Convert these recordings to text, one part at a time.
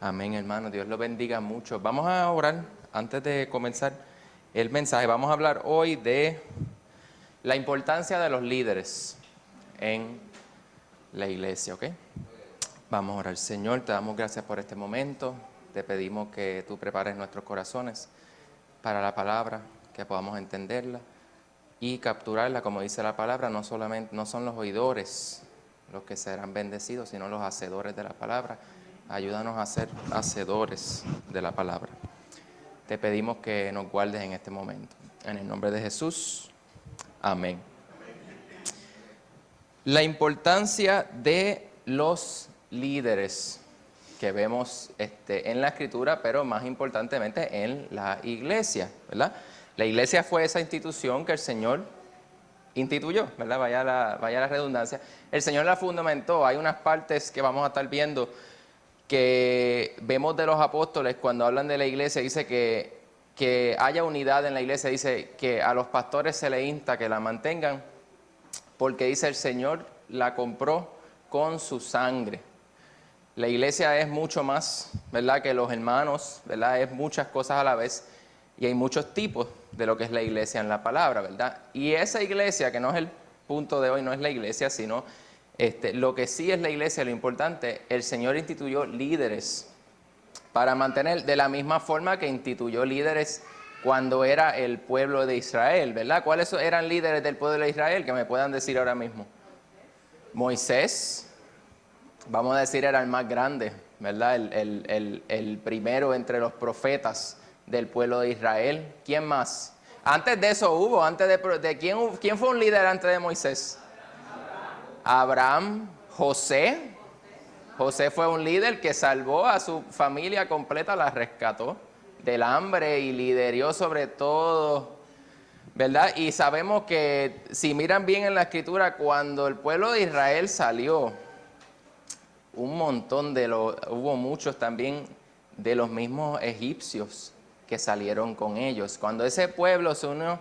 Amén, hermano. Dios lo bendiga mucho. Vamos a orar antes de comenzar el mensaje. Vamos a hablar hoy de la importancia de los líderes en la iglesia, ¿ok? Vamos a orar. Señor, te damos gracias por este momento. Te pedimos que tú prepares nuestros corazones para la palabra, que podamos entenderla y capturarla, como dice la palabra. No son los oidores los que serán bendecidos, sino los hacedores de la palabra. Ayúdanos a ser hacedores de la palabra. Te pedimos que nos guardes en este momento. En el nombre de Jesús. Amén. La importancia de los líderes que vemos en la Escritura, pero más importantemente en la iglesia, ¿verdad? La iglesia fue esa institución que el Señor instituyó, ¿verdad? Vaya la redundancia. El Señor la fundamentó. Hay unas partes que vamos a estar viendo que vemos de los apóstoles cuando hablan de la iglesia. Dice que haya unidad en la iglesia. Dice que a los pastores se les insta que la mantengan, porque dice el Señor la compró con su sangre. La iglesia es mucho más, ¿verdad?, que los hermanos, ¿verdad? Es muchas cosas a la vez y hay muchos tipos de lo que es la iglesia en la palabra, ¿verdad? Y esa iglesia, que no es el punto de hoy, no es la iglesia, sino lo que sí es la iglesia, lo importante, el Señor instituyó líderes para mantener, de la misma forma que instituyó líderes cuando era el pueblo de Israel, ¿verdad? ¿Cuáles eran líderes del pueblo de Israel? Que me puedan decir ahora mismo. Moisés, vamos a decir, era el más grande, ¿verdad? El primero entre los profetas del pueblo de Israel. ¿Quién más? Antes de eso hubo, ¿quién fue un líder antes de Moisés? Abraham. José. José fue un líder que salvó a su familia completa, la rescató del hambre y lideró sobre todo, ¿verdad? Y sabemos que si miran bien en la Escritura, cuando el pueblo de Israel salió, hubo muchos también de los mismos egipcios que salieron con ellos. Cuando ese pueblo se unió,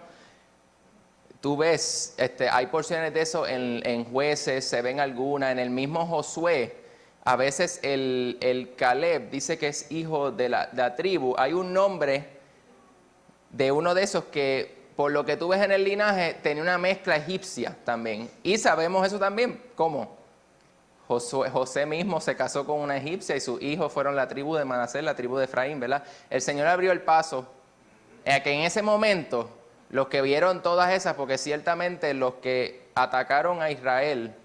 tú ves, hay porciones de eso en Jueces, se ven algunas, en el mismo Josué. A veces el Caleb dice que es hijo de la tribu. Hay un nombre de uno de esos que, por lo que tú ves en el linaje, tenía una mezcla egipcia también. Y sabemos eso también, ¿cómo? José mismo se casó con una egipcia y sus hijos fueron la tribu de Manasés, la tribu de Efraín, ¿verdad? El Señor abrió el paso que en ese momento los que vieron todas esas, porque ciertamente los que atacaron a Israel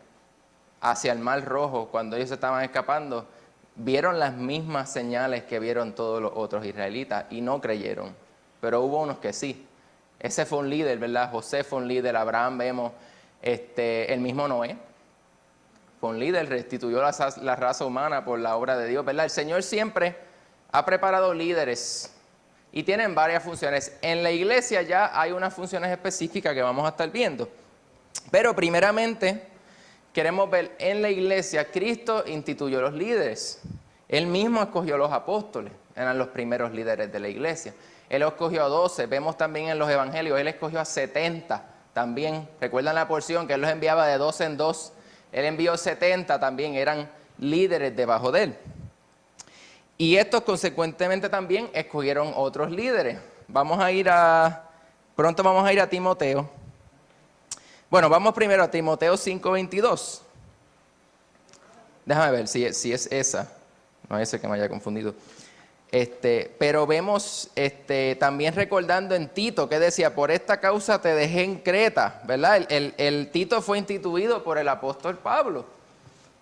hacia el Mar Rojo, cuando ellos estaban escapando, vieron las mismas señales que vieron todos los otros israelitas y no creyeron. Pero hubo unos que sí. Ese fue un líder, ¿verdad? José fue un líder, Abraham vemos, el mismo Noé fue un líder, restituyó la raza humana por la obra de Dios, ¿verdad? El Señor siempre ha preparado líderes y tienen varias funciones. En la iglesia ya hay unas funciones específicas que vamos a estar viendo. Pero primeramente queremos ver en la iglesia, Cristo instituyó los líderes. Él mismo escogió los apóstoles, eran los primeros líderes de la iglesia. Él escogió a 12, vemos también en los evangelios, Él escogió a 70 también. ¿Recuerdan la porción que Él los enviaba de 2 en 2? Él envió 70 también, eran líderes debajo de Él. Y estos consecuentemente también escogieron otros líderes. Pronto vamos a ir a Timoteo. Bueno, vamos primero a Timoteo 5:22. Déjame ver si es esa. No es ese que me haya confundido. Pero vemos también recordando en Tito que decía, por esta causa te dejé en Creta, ¿verdad? El Tito fue instituido por el apóstol Pablo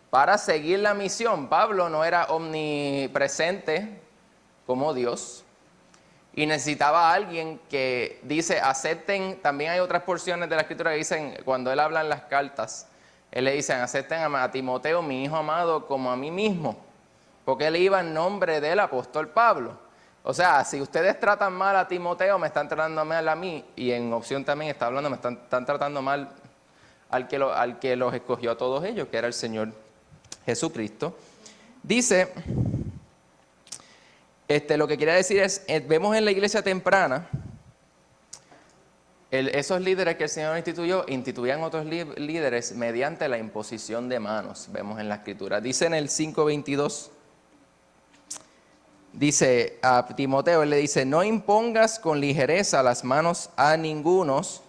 para seguir la misión. Pablo no era omnipresente como Dios y necesitaba a alguien que dice, acepten. También hay otras porciones de la Escritura que dicen, cuando él habla en las cartas, él le dice, acepten a Timoteo, mi hijo amado, como a mí mismo, porque él iba en nombre del apóstol Pablo. O sea, si ustedes tratan mal a Timoteo, me están tratando mal a mí, y en opción también está hablando, están tratando mal al que los escogió a todos ellos, que era el Señor Jesucristo. Dice, lo que quiere decir es, vemos en la iglesia temprana, esos líderes que el Señor instituían otros líderes mediante la imposición de manos, vemos en la Escritura. Dice en el 5:22, dice a Timoteo, él le dice, no impongas con ligereza las manos a ningunos,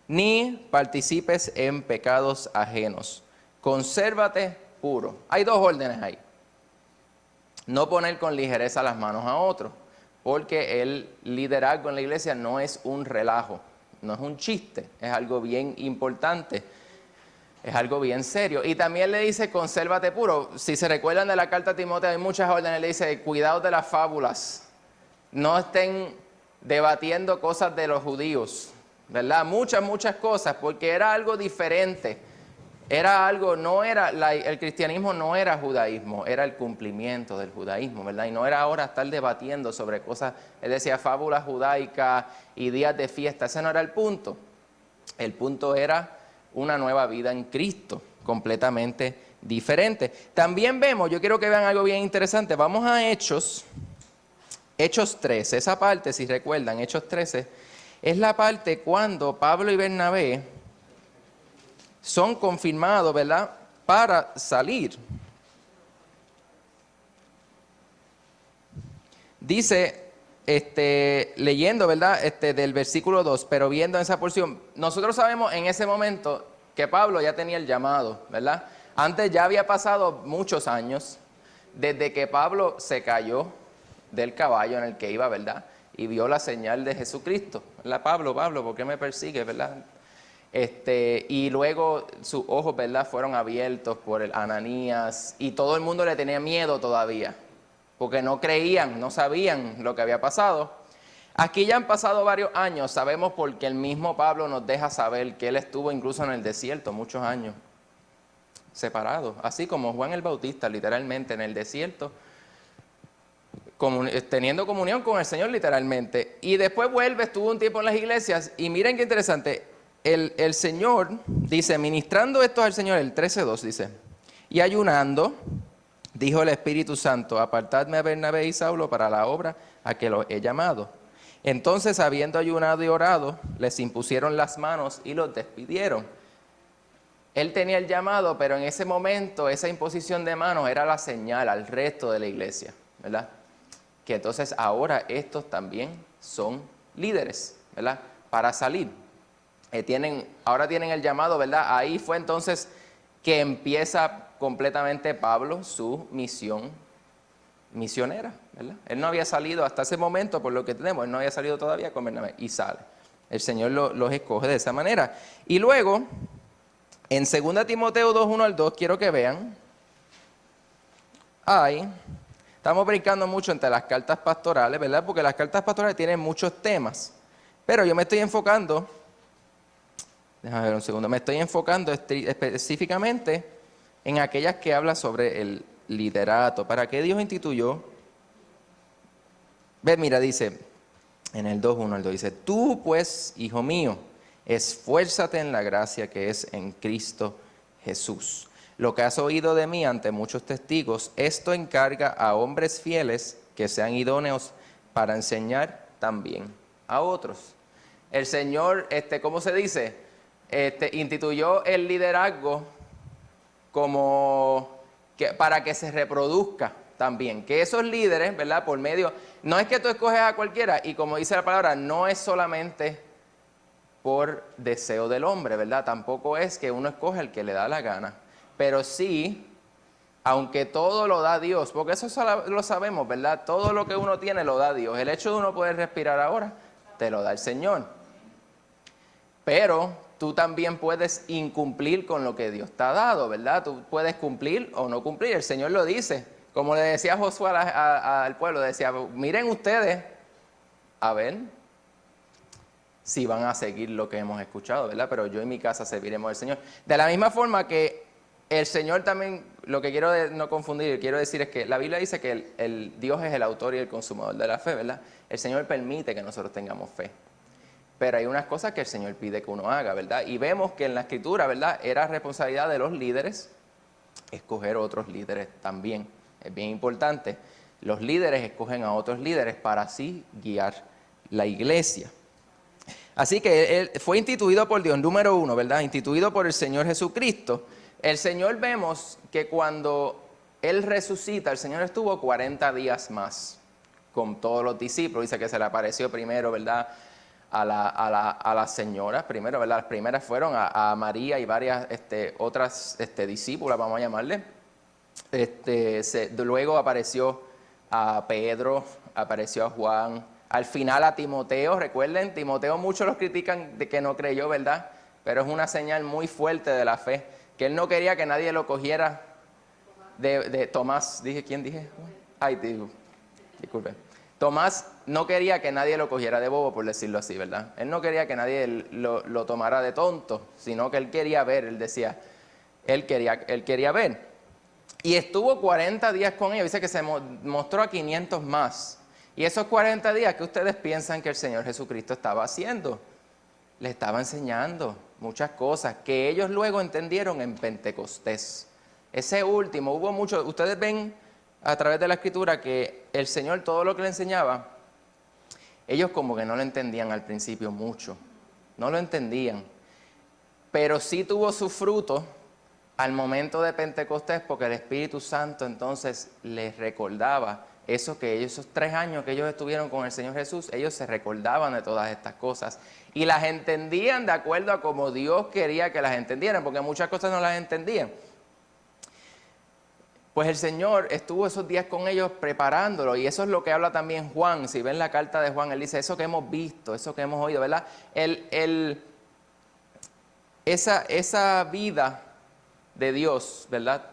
ni participes en pecados ajenos. Consérvate puro. Hay dos órdenes ahí. No poner con ligereza las manos a otros, porque el liderazgo en la iglesia no es un relajo, no es un chiste, es algo bien importante, es algo bien serio. Y también le dice, consérvate puro. Si se recuerdan de la carta a Timoteo, hay muchas órdenes, le dice, cuidado de las fábulas, no estén debatiendo cosas de los judíos, ¿verdad? Muchas cosas, porque era algo diferente. Era algo, el cristianismo no era judaísmo, era el cumplimiento del judaísmo, ¿verdad? Y no era ahora estar debatiendo sobre cosas, él decía fábulas judaicas y días de fiesta, ese no era el punto. El punto era una nueva vida en Cristo, completamente diferente. También vemos, yo quiero que vean algo bien interesante, vamos a Hechos 13, esa parte, si recuerdan, Hechos 13, es la parte cuando Pablo y Bernabé son confirmados, ¿verdad?, para salir. Dice, leyendo, ¿verdad?, del versículo 2, pero viendo esa porción, nosotros sabemos en ese momento que Pablo ya tenía el llamado, ¿verdad? Antes ya había pasado muchos años desde que Pablo se cayó del caballo en el que iba, ¿verdad?, y vio la señal de Jesucristo, ¿verdad? Pablo, ¿por qué me persigues, verdad? Y luego sus ojos, ¿verdad?, fueron abiertos por el Ananías y todo el mundo le tenía miedo todavía, porque no creían, no sabían lo que había pasado. Aquí ya han pasado varios años, sabemos porque el mismo Pablo nos deja saber que él estuvo incluso en el desierto muchos años, separado, así como Juan el Bautista, literalmente en el desierto, teniendo comunión con el Señor literalmente. Y después vuelve, estuvo un tiempo en las iglesias y miren qué interesante. El Señor dice, ministrando esto al Señor, el 13:2 dice, y ayunando, dijo el Espíritu Santo, apartadme a Bernabé y Saulo para la obra a que los he llamado. Entonces, habiendo ayunado y orado, les impusieron las manos y los despidieron. Él tenía el llamado, pero en ese momento, esa imposición de manos era la señal al resto de la iglesia, ¿verdad? Que entonces ahora estos también son líderes, ¿verdad? Para salir. Ahora tienen el llamado, ¿verdad? Ahí fue entonces que empieza completamente Pablo su misión misionera, ¿verdad? Él no había salido hasta ese momento, por lo que tenemos, él no había salido todavía con Bernabé y sale. El Señor los escoge de esa manera. Y luego, en 2 Timoteo 2:1-2, quiero que vean, estamos brincando mucho entre las cartas pastorales, ¿verdad? Porque las cartas pastorales tienen muchos temas, pero yo me estoy enfocando, déjame ver un segundo, me estoy enfocando específicamente en aquellas que hablan sobre el liderato. ¿Para qué Dios instituyó? Ve, mira, dice en el 2:1-2, dice, tú pues, hijo mío, esfuérzate en la gracia que es en Cristo Jesús. Lo que has oído de mí ante muchos testigos, esto encarga a hombres fieles que sean idóneos para enseñar también a otros. El Señor, ¿cómo se dice? Instituyó el liderazgo para que se reproduzca también. Que esos líderes, ¿verdad? Por medio, no es que tú escoges a cualquiera, y como dice la palabra, no es solamente por deseo del hombre, ¿verdad? Tampoco es que uno escoge el que le da la gana. Pero sí, aunque todo lo da Dios, porque eso lo sabemos, ¿verdad? Todo lo que uno tiene lo da Dios. El hecho de uno poder respirar ahora, te lo da el Señor. Pero tú también puedes incumplir con lo que Dios te ha dado, ¿verdad? Tú puedes cumplir o no cumplir. El Señor lo dice. Como le decía Josué al pueblo, decía, miren ustedes, a ver si van a seguir lo que hemos escuchado, ¿verdad? Pero yo y mi casa serviremos al Señor. De la misma forma que el Señor también, lo que quiero no confundir, quiero decir es que la Biblia dice que el Dios es el autor y el consumador de la fe, ¿verdad? El Señor permite que nosotros tengamos fe. Pero hay unas cosas que el Señor pide que uno haga, ¿verdad? Y vemos que en la Escritura, ¿verdad? Era responsabilidad de los líderes escoger otros líderes también. Es bien importante. Los líderes escogen a otros líderes para así guiar la iglesia. Así que él fue instituido por Dios, número 1, ¿verdad? Instituido por el Señor Jesucristo. El Señor, vemos que cuando Él resucita, el Señor estuvo 40 días más con todos los discípulos. Dice que se le apareció primero, ¿verdad?, a las señoras, primero, ¿verdad? Las primeras fueron a María y varias otras discípulas, vamos a llamarle. Luego apareció a Pedro, apareció a Juan, al final a Timoteo. Recuerden, Timoteo muchos los critican de que no creyó, ¿verdad? Pero es una señal muy fuerte de la fe, que él no quería que nadie lo cogiera de Tomás. ¿Quién dije? Ay, disculpen. Tomás no quería que nadie lo cogiera de bobo, por decirlo así, ¿verdad? Él no quería que nadie lo tomara de tonto, sino que él quería ver, él decía, él quería ver. Y estuvo 40 días con ellos, dice que se mostró a 500 más. Y esos 40 días, ¿qué ustedes piensan que el Señor Jesucristo estaba haciendo? Le estaba enseñando muchas cosas que ellos luego entendieron en Pentecostés. Ese último, hubo mucho, ustedes ven a través de la Escritura que el Señor todo lo que le enseñaba, ellos como que no lo entendían al principio mucho, no lo entendían, pero sí tuvo su fruto al momento de Pentecostés, porque el Espíritu Santo entonces les recordaba eso que ellos, esos 3 años que ellos estuvieron con el Señor Jesús, ellos se recordaban de todas estas cosas y las entendían de acuerdo a como Dios quería que las entendieran, porque muchas cosas no las entendían. Pues el Señor estuvo esos días con ellos preparándolo, y eso es lo que habla también Juan. Si ven la carta de Juan, él dice, eso que hemos visto, eso que hemos oído, ¿verdad? Esa vida de Dios, ¿verdad?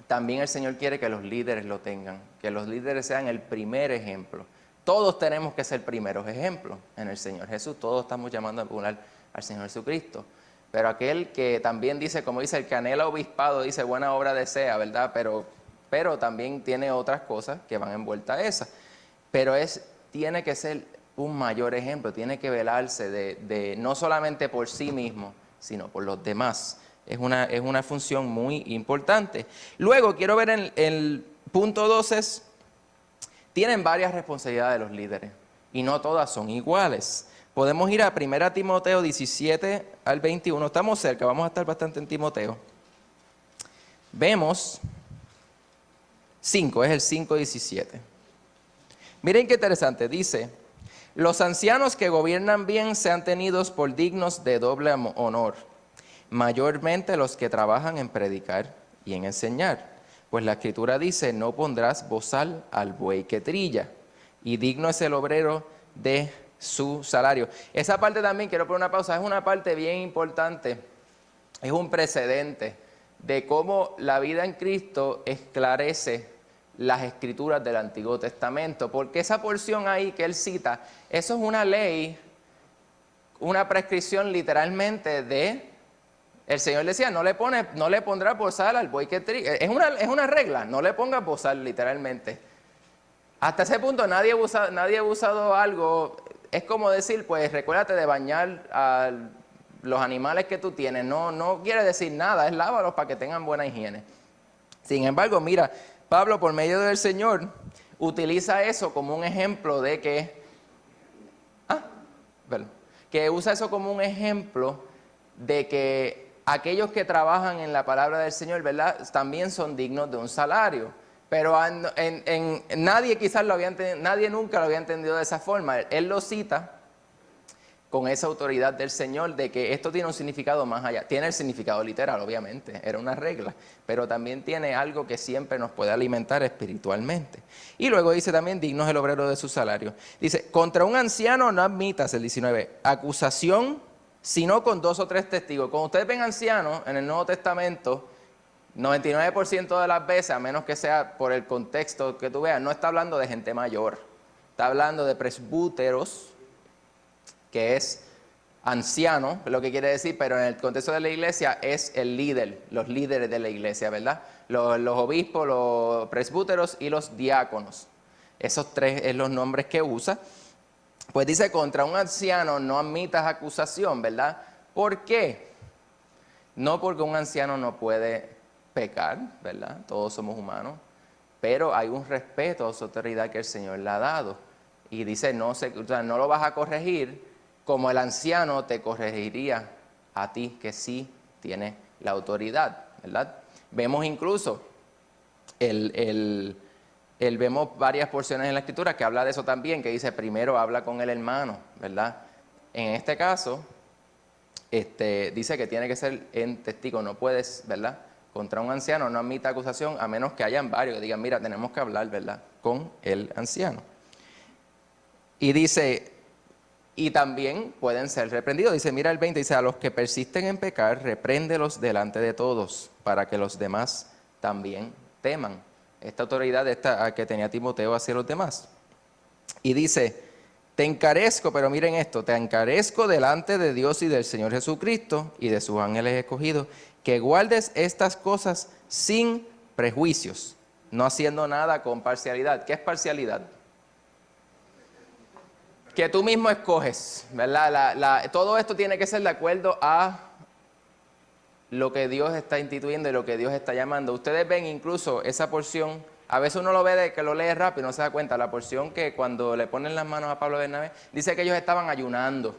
También el Señor quiere que los líderes lo tengan, que los líderes sean el primer ejemplo. Todos tenemos que ser primeros ejemplos en el Señor Jesús, todos estamos llamando a emular al Señor Jesucristo. Pero aquel que también dice, como dice, el que anhela obispado, dice, buena obra desea, ¿verdad? Pero también tiene otras cosas que van envueltas a esa. Pero tiene que ser un mayor ejemplo, tiene que velarse de no solamente por sí mismo, sino por los demás. Es una función muy importante. Luego, quiero ver en el punto 12, tienen varias responsabilidades los líderes, y no todas son iguales. Podemos ir a 1 Timoteo 17 al 21. Estamos cerca, vamos a estar bastante en Timoteo. Vemos 5, es el 5:17. Miren qué interesante, dice, los ancianos que gobiernan bien sean tenidos por dignos de doble honor, mayormente los que trabajan en predicar y en enseñar. Pues la Escritura dice, no pondrás bozal al buey que trilla, y digno es el obrero de su salario. Esa parte también, quiero poner una pausa, es una parte bien importante, es un precedente de cómo la vida en Cristo esclarece las escrituras del Antiguo Testamento, porque esa porción ahí que él cita, eso es una ley, una prescripción literalmente de, el Señor decía, no le pondrá bozal al buey que trilla, es una regla, no le pongas bozal literalmente. Hasta ese punto nadie ha usado algo. Es como decir, pues recuérdate de bañar a los animales que tú tienes. No quiere decir nada, es lávalos para que tengan buena higiene. Sin embargo, mira, Pablo por medio del Señor utiliza eso como un ejemplo de que usa eso como un ejemplo de que aquellos que trabajan en la palabra del Señor, ¿verdad?, también son dignos de un salario. Pero nadie quizás nadie nunca lo había entendido de esa forma. Él lo cita con esa autoridad del Señor de que esto tiene un significado más allá. Tiene el significado literal, obviamente, era una regla, pero también tiene algo que siempre nos puede alimentar espiritualmente. Y luego dice también, digno es el obrero de su salario. Dice, contra un anciano no admitas, el 19, acusación, sino con 2 o 3 testigos. Cuando ustedes ven ancianos en el Nuevo Testamento, 99% de las veces, a menos que sea por el contexto que tú veas, no está hablando de gente mayor. Está hablando de presbúteros, que es anciano, lo que quiere decir, pero en el contexto de la iglesia es el líder, los líderes de la iglesia, ¿verdad? Los obispos, los presbúteros y los diáconos. Esos 3 son los nombres que usa. Pues dice, contra un anciano no admitas acusación, ¿verdad? ¿Por qué? No porque un anciano no puede pecar, ¿verdad? Todos somos humanos, pero hay un respeto a su autoridad que el Señor le ha dado. Y dice, no lo vas a corregir como el anciano te corregiría a ti, que sí tiene la autoridad, ¿verdad? Vemos incluso Vemos varias porciones en la Escritura que habla de eso también, que dice primero habla con el hermano, ¿verdad? En este caso, dice que tiene que ser en testigo, no puedes, ¿verdad? Contra un anciano no admite acusación a menos que hayan varios que digan, mira, tenemos que hablar, ¿verdad? Con el anciano. Y dice, y también pueden ser reprendidos. Dice, mira el 20, dice, a los que persisten en pecar, repréndelos delante de todos, para que los demás también teman. Esta autoridad que tenía Timoteo hacia los demás. Y dice, te encarezco, pero miren esto, te encarezco delante de Dios y del Señor Jesucristo y de sus ángeles escogidos, que guardes estas cosas sin prejuicios, no haciendo nada con parcialidad. ¿Qué es parcialidad? Que tú mismo escoges, ¿verdad? Todo esto tiene que ser de acuerdo a lo que Dios está instituyendo y lo que Dios está llamando. Ustedes ven incluso esa porción, a veces uno lo ve de que lo lee rápido y no se da cuenta, la porción que cuando le ponen las manos a Pablo y Bernabé, dice que ellos estaban ayunando.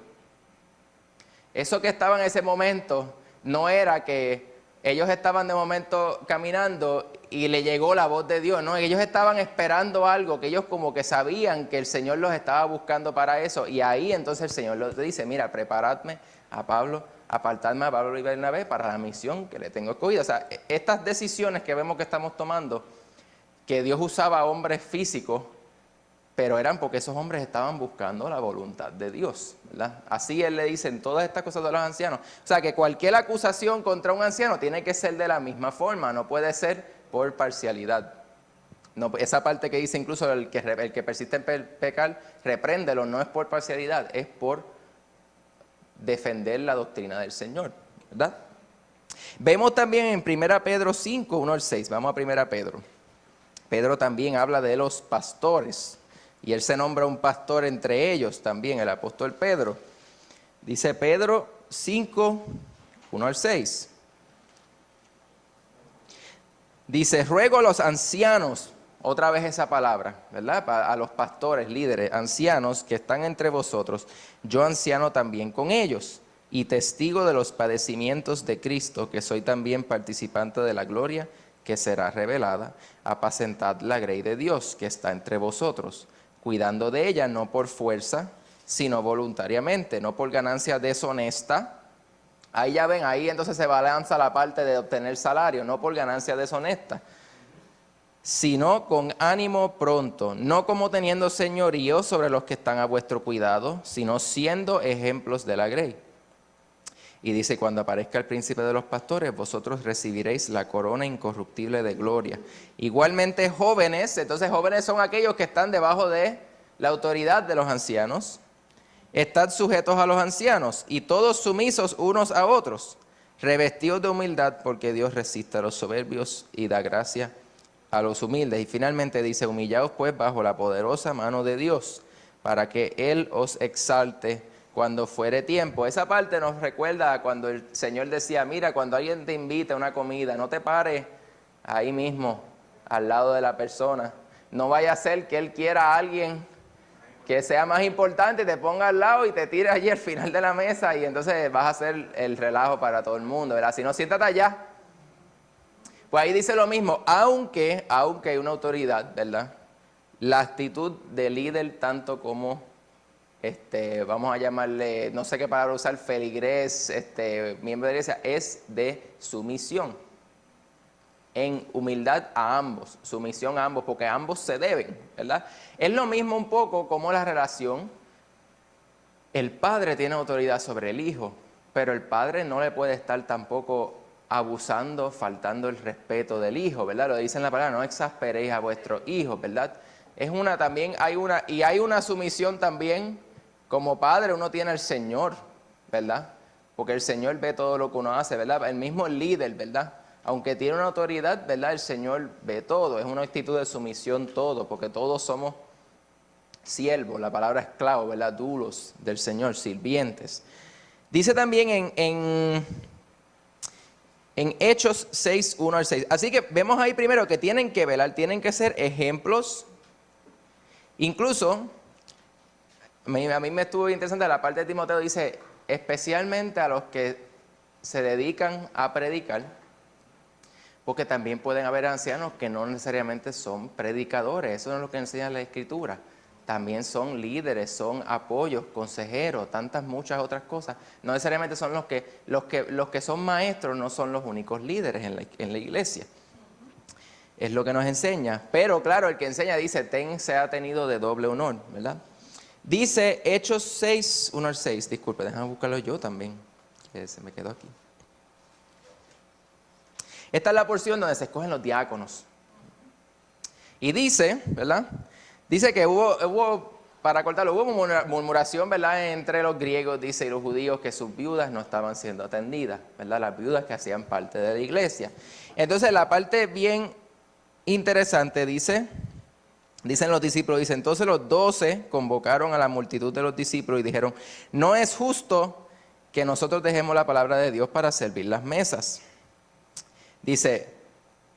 Eso que estaba en ese momento no era que ellos estaban de momento caminando y le llegó la voz de Dios, no, ellos estaban esperando algo, que ellos como que sabían que el Señor los estaba buscando para eso, y ahí entonces el Señor les dice, mira, preparadme a Pablo, apartadme a Pablo y Bernabé para la misión que le tengo escogida. O sea, estas decisiones que vemos que estamos tomando, que Dios usaba a hombres físicos, pero eran porque esos hombres estaban buscando la voluntad de Dios, ¿verdad? Así Él le dice en todas estas cosas de los ancianos. O sea, que cualquier acusación contra un anciano tiene que ser de la misma forma, no puede ser por parcialidad. No, esa parte que dice incluso el que persiste en pecar, repréndelo, no es por parcialidad, es por defender la doctrina del Señor, ¿verdad? Vemos también en 1 Pedro 5, 1 al 6, vamos a 1 Pedro. Pedro también habla de los pastores. Y él se nombra un pastor entre ellos también, el apóstol Pedro. Dice Pedro 5, 1 al 6. Dice, ruego a los ancianos, otra vez esa palabra, ¿verdad? A los pastores, líderes, ancianos que están entre vosotros, yo anciano también con ellos, y testigo de los padecimientos de Cristo, que soy también participante de la gloria que será revelada, apacentad la grey de Dios que está entre vosotros, cuidando de ella no por fuerza, sino voluntariamente, no por ganancia deshonesta. Ahí ya ven, ahí entonces se balanza la parte de obtener salario, no por ganancia deshonesta, sino con ánimo pronto, no como teniendo señorío sobre los que están a vuestro cuidado, sino siendo ejemplos de la grey. Y dice, cuando aparezca el príncipe de los pastores, vosotros recibiréis la corona incorruptible de gloria. Igualmente jóvenes, entonces jóvenes son aquellos que están debajo de la autoridad de los ancianos. Estad sujetos a los ancianos y todos sumisos unos a otros, revestidos de humildad, porque Dios resiste a los soberbios y da gracia a los humildes. Y finalmente dice, humillaos pues bajo la poderosa mano de Dios, para que Él os exalte cuando fuere tiempo. Esa parte nos recuerda a cuando el Señor decía, mira, cuando alguien te invita a una comida, no te pares ahí mismo, al lado de la persona. No vaya a ser que Él quiera a alguien que sea más importante, te ponga al lado y te tire allí al final de la mesa y entonces vas a hacer el relajo para todo el mundo, ¿verdad? Si no, siéntate allá. Pues ahí dice lo mismo, aunque hay una autoridad, ¿verdad? La actitud de líder tanto como vamos a llamarle, no sé qué palabra usar, feligrés, miembro de la iglesia, es de sumisión. En humildad a ambos, sumisión a ambos, porque ambos se deben, ¿verdad? Es lo mismo un poco como la relación. El padre tiene autoridad sobre el hijo, pero el padre no le puede estar tampoco abusando, faltando el respeto del hijo, ¿verdad? Lo dice en la palabra, no exasperéis a vuestros hijos, ¿verdad? Hay una sumisión también. Como padre uno tiene al Señor, ¿verdad? Porque el Señor ve todo lo que uno hace, ¿verdad? El mismo líder, ¿verdad? Aunque tiene una autoridad, ¿verdad? El Señor ve todo, es una actitud de sumisión todo, porque todos somos siervos, la palabra esclavo, ¿verdad? Dulos del Señor, sirvientes. Dice también en Hechos 6, 1 al 6. Así que vemos ahí primero que tienen que velar, tienen que ser ejemplos. Incluso, a mí me estuvo interesante la parte de Timoteo, dice, especialmente a los que se dedican a predicar, porque también pueden haber ancianos que no necesariamente son predicadores, eso no es lo que enseña la Escritura. También son líderes, son apoyos, consejeros, tantas muchas otras cosas. No necesariamente son los que son maestros, no son los únicos líderes en la iglesia. Es lo que nos enseña. Pero claro, el que enseña dice, se ha tenido de doble honor, ¿verdad? Dice Hechos 6, 1 al 6. Disculpe, déjame buscarlo yo también, que se me quedó aquí. Esta es la porción donde se escogen los diáconos. Y dice, ¿verdad? Dice que para cortarlo, hubo murmuración, ¿verdad? Entre los griegos, dice, y los judíos, que sus viudas no estaban siendo atendidas, ¿verdad? Las viudas que hacían parte de la iglesia. Entonces, la parte bien interesante dicen los discípulos, dice, entonces los 12 convocaron a la multitud de los discípulos y dijeron, no es justo que nosotros dejemos la palabra de Dios para servir las mesas. Dice,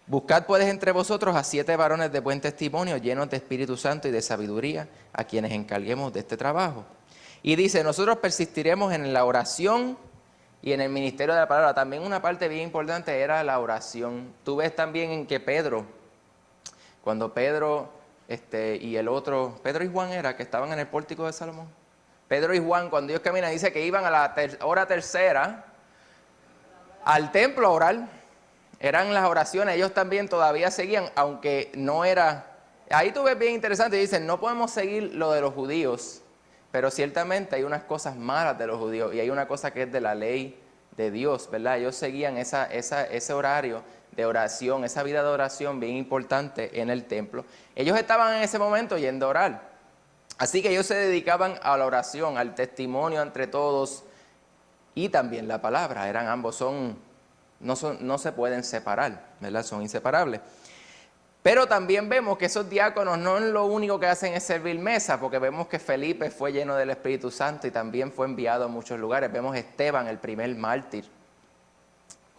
buscad pues entre vosotros a 7 varones de buen testimonio, llenos de Espíritu Santo y de sabiduría, a quienes encarguemos de este trabajo. Y dice, nosotros persistiremos en la oración y en el ministerio de la palabra. También una parte bien importante era la oración. Tú ves también en que Pedro, cuando Pedro y el otro, Pedro y Juan era, que estaban en el pórtico de Salomón. Pedro y Juan, cuando ellos caminan, dice que iban a la hora tercera al templo a orar. Eran las oraciones, ellos también todavía seguían, aunque no era... Ahí tú ves bien interesante, dicen, no podemos seguir lo de los judíos, pero ciertamente hay unas cosas malas de los judíos y hay una cosa que es de la ley de Dios, ¿verdad? Ellos seguían ese horario de oración, esa vida de oración bien importante en el templo. Ellos estaban en ese momento yendo a orar, así que ellos se dedicaban a la oración, al testimonio entre todos y también la palabra, eran ambos, no se pueden separar, ¿verdad? Son inseparables. Pero también vemos que esos diáconos no es lo único que hacen es servir mesa, porque vemos que Felipe fue lleno del Espíritu Santo y también fue enviado a muchos lugares. Vemos Esteban, el primer mártir,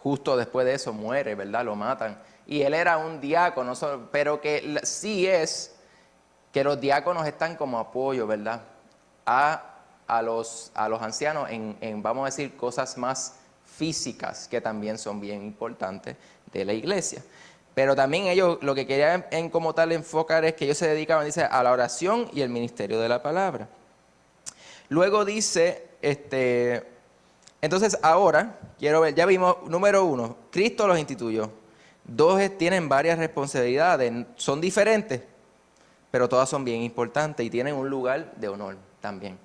justo después de eso muere, ¿verdad? Lo matan. Y él era un diácono, pero que sí es que los diáconos están como apoyo, ¿verdad? A los ancianos en, vamos a decir, cosas más físicas que también son bien importantes de la iglesia. Pero también ellos lo que querían como tal enfocar es que ellos se dedicaban, dice, a la oración y el ministerio de la palabra. Luego dice, entonces ahora, quiero ver, ya vimos, número 1, Cristo los instituyó. 2, tienen varias responsabilidades, son diferentes, pero todas son bien importantes y tienen un lugar de honor también.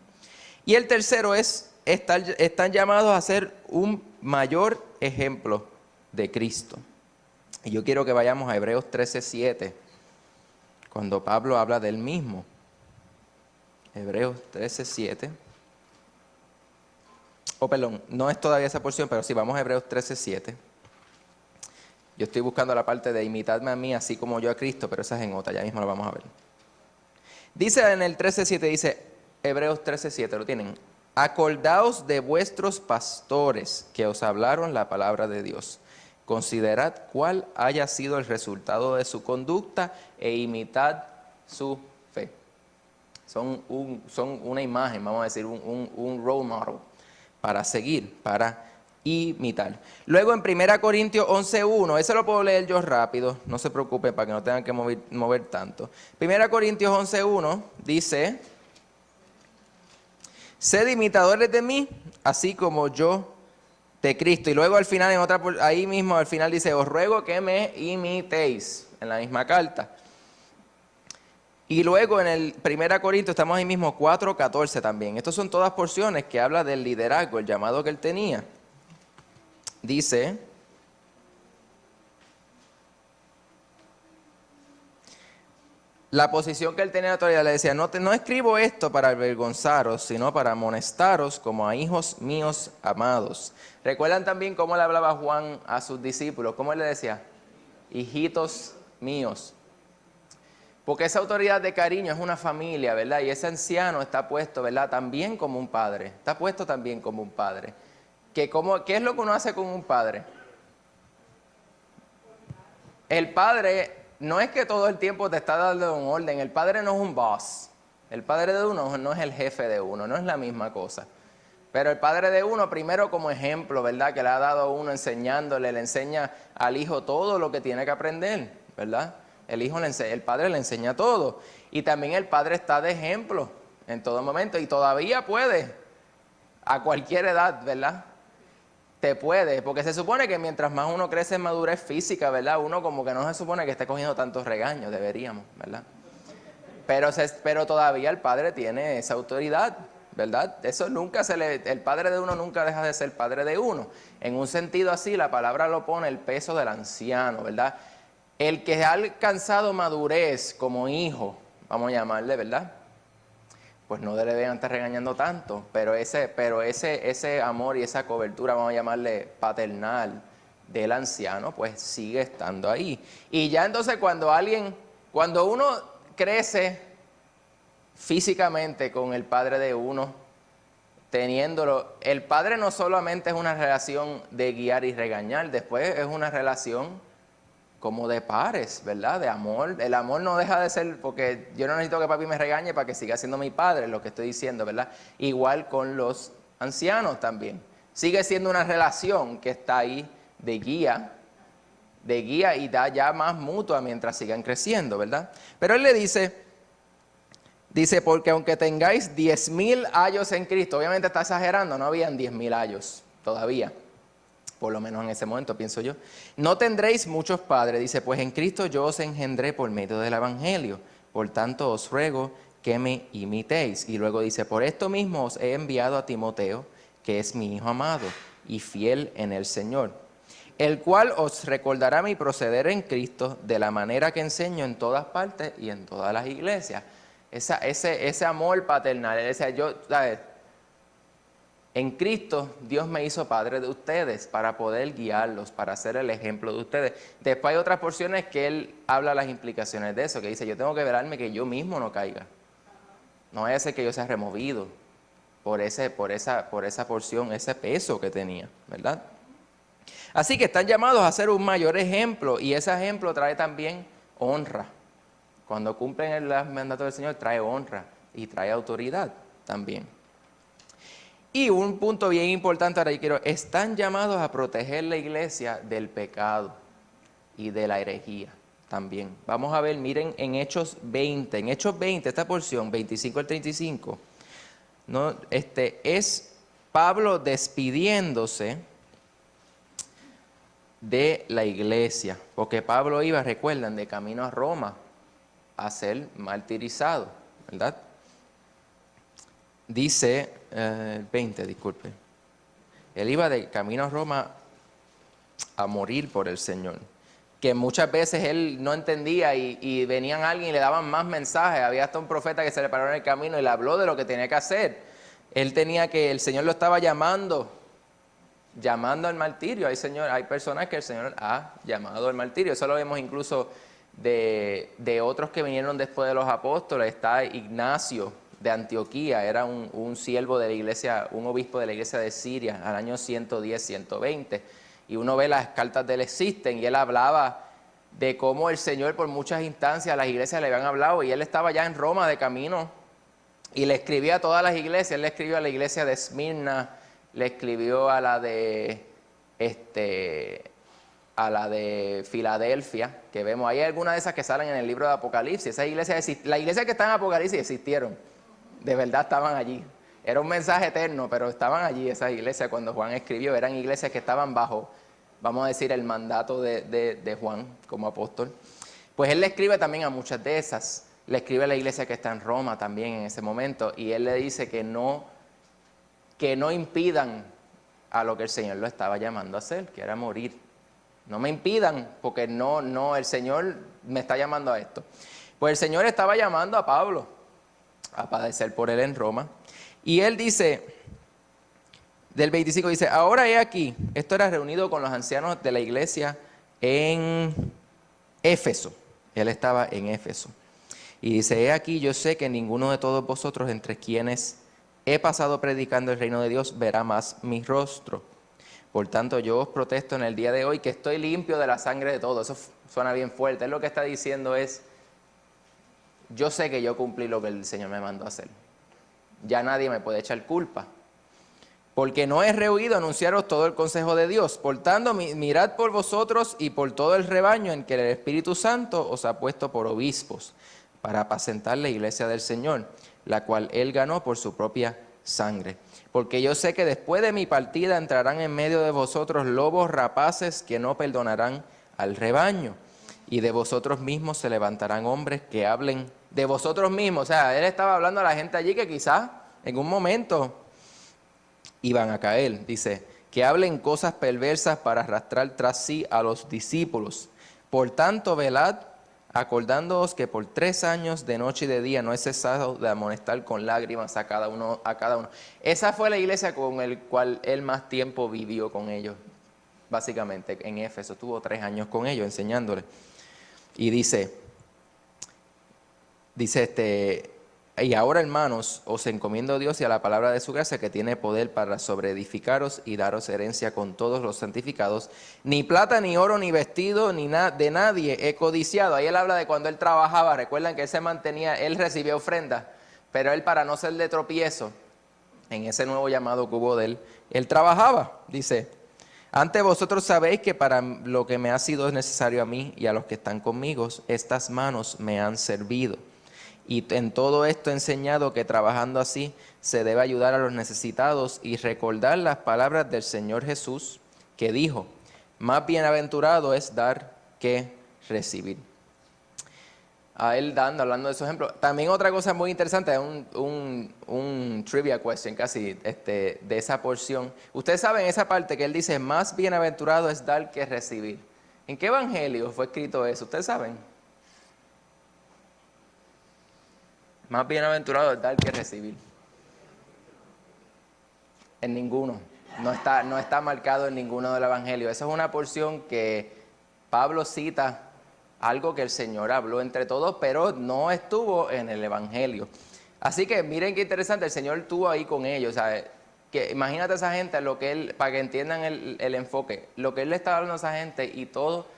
Y el tercero están llamados a ser un mayor ejemplo de Cristo. Y yo quiero que vayamos a Hebreos 13:7, cuando Pablo habla del mismo. Hebreos 13:7. Perdón, no es todavía esa porción, pero sí, vamos a Hebreos 13:7. Yo estoy buscando la parte de imitadme a mí, así como yo a Cristo, pero esa es en otra, ya mismo lo vamos a ver. Dice en el 13:7, dice Hebreos 13:7, ¿lo tienen? Acordaos de vuestros pastores que os hablaron la palabra de Dios. Considerad cuál haya sido el resultado de su conducta e imitad su fe. Son una imagen, vamos a decir, un role model para seguir, para imitar. Luego en 1 Corintios 11:1, ese lo puedo leer yo rápido, no se preocupe para que no tengan que mover tanto. 1 Corintios 11:1 dice, sed imitadores de mí, así como yo de Cristo. Y luego al final, ahí mismo al final dice, os ruego que me imitéis, en la misma carta. Y luego en el 1 Corintios, estamos ahí mismo, 4:14 también. Estas son todas porciones que habla del liderazgo, el llamado que él tenía. Dice, la posición que él tenía en la autoridad, le decía, no escribo esto para avergonzaros, sino para amonestaros como a hijos míos amados. ¿Recuerdan también cómo le hablaba Juan a sus discípulos? ¿Cómo él le decía? Hijitos míos. Porque esa autoridad de cariño es una familia, ¿verdad? Y ese anciano está puesto, ¿verdad? También como un padre. Está puesto también como un padre. ¿Qué es lo que uno hace con un padre? El padre no es que todo el tiempo te está dando un orden. El padre no es un boss. El padre de uno no es el jefe de uno. No es la misma cosa. Pero el padre de uno, primero como ejemplo, ¿verdad? Que le ha dado a uno enseñándole, le enseña al hijo todo lo que tiene que aprender, ¿verdad? El padre le enseña todo. Y también el padre está de ejemplo en todo momento y todavía puede, a cualquier edad, ¿verdad? Te puede, porque se supone que mientras más uno crece en madurez física, ¿verdad? Uno como que no se supone que esté cogiendo tantos regaños, deberíamos, ¿verdad? Pero todavía el padre tiene esa autoridad, ¿verdad? Eso nunca el padre de uno nunca deja de ser padre de uno. En un sentido así, la palabra lo pone el peso del anciano, ¿verdad? El que ha alcanzado madurez como hijo, vamos a llamarle, ¿verdad? Pues no deben estar regañando tanto, pero ese amor y esa cobertura, vamos a llamarle paternal, del anciano, pues sigue estando ahí. Y ya entonces cuando uno crece físicamente con el padre de uno, teniéndolo, el padre no solamente es una relación de guiar y regañar, después es una relación como de pares, ¿verdad? De amor. El amor no deja de ser, porque yo no necesito que papi me regañe para que siga siendo mi padre, lo que estoy diciendo, ¿verdad? Igual con los ancianos también. Sigue siendo una relación que está ahí de guía y da ya más mutua mientras sigan creciendo, ¿verdad? Pero él le dice, porque aunque tengáis 10,000 años en Cristo, obviamente está exagerando, no habían 10,000 años todavía. Por lo menos en ese momento, pienso yo. No tendréis muchos padres, dice, pues en Cristo yo os engendré por medio del Evangelio. Por tanto os ruego que me imitéis. Y luego dice, por esto mismo os he enviado a Timoteo, que es mi hijo amado y fiel en el Señor, el cual os recordará mi proceder en Cristo de la manera que enseño en todas partes y en todas las iglesias. Ese amor paternal, ¿sabes? En Cristo, Dios me hizo padre de ustedes para poder guiarlos, para ser el ejemplo de ustedes. Después hay otras porciones que Él habla las implicaciones de eso, que dice, yo tengo que velarme que yo mismo no caiga. No vaya a ser que yo sea removido por esa porción, ese peso que tenía, ¿verdad? Así que están llamados a ser un mayor ejemplo y ese ejemplo trae también honra. Cuando cumplen el mandato del Señor trae honra y trae autoridad también. Y un punto bien importante ahora están llamados a proteger la iglesia del pecado y de la herejía también. Vamos a ver, miren en Hechos 20, esta porción, 25 al 35, ¿no? Es Pablo despidiéndose de la iglesia, porque Pablo iba, recuerdan, de camino a Roma a ser martirizado, ¿verdad? Dice, 20, disculpe. Él iba de camino a Roma a morir por el Señor. Que muchas veces él no entendía y venían alguien y le daban más mensajes. Había hasta un profeta que se le paró en el camino y le habló de lo que tenía que hacer. El Señor lo estaba llamando al martirio. Hay personas que el Señor ha llamado al martirio. Eso lo vemos incluso de otros que vinieron después de los apóstoles. Está Ignacio de Antioquía, era un siervo de la iglesia, un obispo de la iglesia de Siria, al año 110, 120. Y uno ve las cartas de él existen y él hablaba de cómo el Señor por muchas instancias a las iglesias le habían hablado y él estaba ya en Roma de camino y le escribía a todas las iglesias. Él le escribió a la iglesia de Esmirna, le escribió a la de Filadelfia, que vemos, hay algunas de esas que salen en el libro de Apocalipsis. Esas iglesias, la iglesia que está en Apocalipsis existieron, de verdad estaban allí. Era un mensaje eterno, pero estaban allí esas iglesias cuando Juan escribió. Eran iglesias que estaban bajo, vamos a decir, el mandato de Juan como apóstol. Pues él le escribe también a muchas de esas. Le escribe a la iglesia que está en Roma también en ese momento. Y él le dice que no impidan a lo que el Señor lo estaba llamando a hacer, que era morir. No me impidan, porque el Señor me está llamando a esto. Pues el Señor estaba llamando a Pablo a padecer por él en Roma. Y él dice, del 25, dice, ahora he aquí, esto era reunido con los ancianos de la iglesia en Éfeso. Él estaba en Éfeso. Y dice, he aquí, yo sé que ninguno de todos vosotros entre quienes he pasado predicando el reino de Dios verá más mi rostro. Por tanto, yo os protesto en el día de hoy que estoy limpio de la sangre de todos. Eso suena bien fuerte. Él lo que está diciendo es, yo sé que yo cumplí lo que el Señor me mandó a hacer. Ya nadie me puede echar culpa. porque no he rehuido anunciaros todo el consejo de Dios. Por tanto, mirad por vosotros y por todo el rebaño en que el Espíritu Santo os ha puesto por obispos, para apacentar la iglesia del Señor, la cual Él ganó por su propia sangre. Porque yo sé que después de mi partida entrarán en medio de vosotros lobos rapaces que no perdonarán al rebaño. Y de vosotros mismos se levantarán hombres que hablen de vosotros mismos. O sea, Él estaba hablando a la gente allí que quizás en un momento iban a caer. Dice, que hablen cosas perversas para arrastrar tras sí a los discípulos. Por tanto, velad, acordándoos que por 3 años de noche y de día no he cesado de amonestar con lágrimas a cada uno. Esa fue la iglesia con el cual él más tiempo vivió con ellos, básicamente, en Éfeso. Tuvo 3 años con ellos enseñándoles. Y dice, y ahora, hermanos, os encomiendo a Dios y a la palabra de su gracia, que tiene poder para sobreedificaros y daros herencia con todos los santificados. Ni plata, ni oro, ni vestido, ni de nadie he codiciado. Ahí él habla de cuando él trabajaba. Recuerdan que él se mantenía, él recibía ofrendas, pero él, para no ser de tropiezo, en ese nuevo llamado que hubo de él trabajaba, dice. Antes vosotros sabéis que para lo que me ha sido necesario a mí y a los que están conmigo, estas manos me han servido. Y en todo esto he enseñado que trabajando así se debe ayudar a los necesitados y recordar las palabras del Señor Jesús, que dijo, más bienaventurado es dar que recibir. A él hablando de su ejemplo. También otra cosa muy interesante, un trivia question casi de esa porción. Ustedes saben esa parte que él dice, más bienaventurado es dar que recibir. ¿En qué evangelio fue escrito eso? ¿Ustedes saben? Más bienaventurado es dar que recibir. En ninguno. No está marcado en ninguno del evangelio. Esa es una porción que Pablo cita, algo que el Señor habló entre todos, pero no estuvo en el evangelio. Así que miren qué interesante, el Señor estuvo ahí con ellos. ¿Sabes? Que imagínate a esa gente, lo que él, para que entiendan el enfoque, lo que él le estaba hablando a esa gente y todo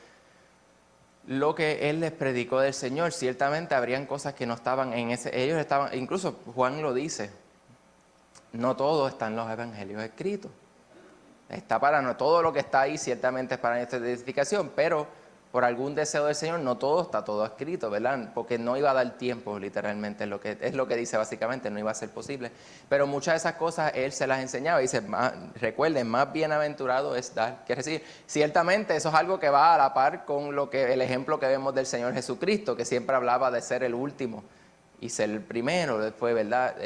lo que él les predicó del Señor. Ciertamente habrían cosas que no estaban en ese, ellos estaban, incluso Juan lo dice, no todo está en los evangelios escritos. Está para no todo lo que está ahí, ciertamente es para nuestra edificación, pero por algún deseo del Señor no todo está todo escrito, ¿verdad? Porque no iba a dar tiempo, literalmente, es lo que dice básicamente, no iba a ser posible. Pero muchas de esesas cosas Él se las enseñaba y dice, recuerden, más bienaventurado es dar que recibir. Ciertamente eso es algo que va a la par con el ejemplo que vemos del Señor Jesucristo, que siempre hablaba de ser el último y ser el primero, después, ¿verdad?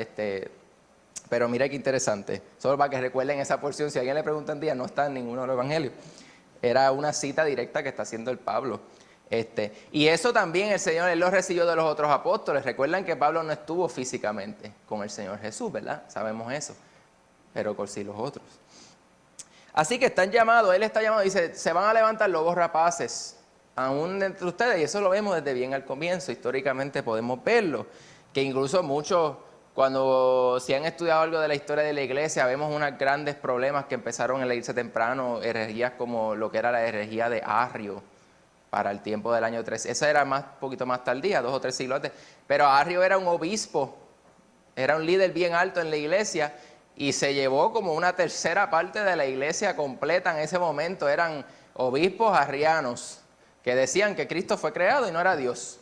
Pero mira qué interesante, solo para que recuerden esa porción, si alguien le pregunta un día, no está en ninguno de los evangelios. Era una cita directa que está haciendo el Pablo. Y eso también el Señor, Él lo recibió de los otros apóstoles. Recuerdan que Pablo no estuvo físicamente con el Señor Jesús, ¿verdad? Sabemos eso. Pero por sí los otros. Así que están llamados, Él está llamado, dice, se van a levantar lobos rapaces, aún entre ustedes. Y eso lo vemos desde bien al comienzo. Históricamente podemos verlo. Que incluso muchos, cuando si han estudiado algo de la historia de la iglesia, vemos unos grandes problemas que empezaron en la iglesia temprano, herejías como lo que era la herejía de Arrio para el tiempo del año 3. Esa era poquito más tardía, 2 o 3 siglos antes. Pero Arrio era un obispo, era un líder bien alto en la iglesia y se llevó como una tercera parte de la iglesia completa en ese momento. Eran obispos arrianos que decían que Cristo fue creado y no era Dios.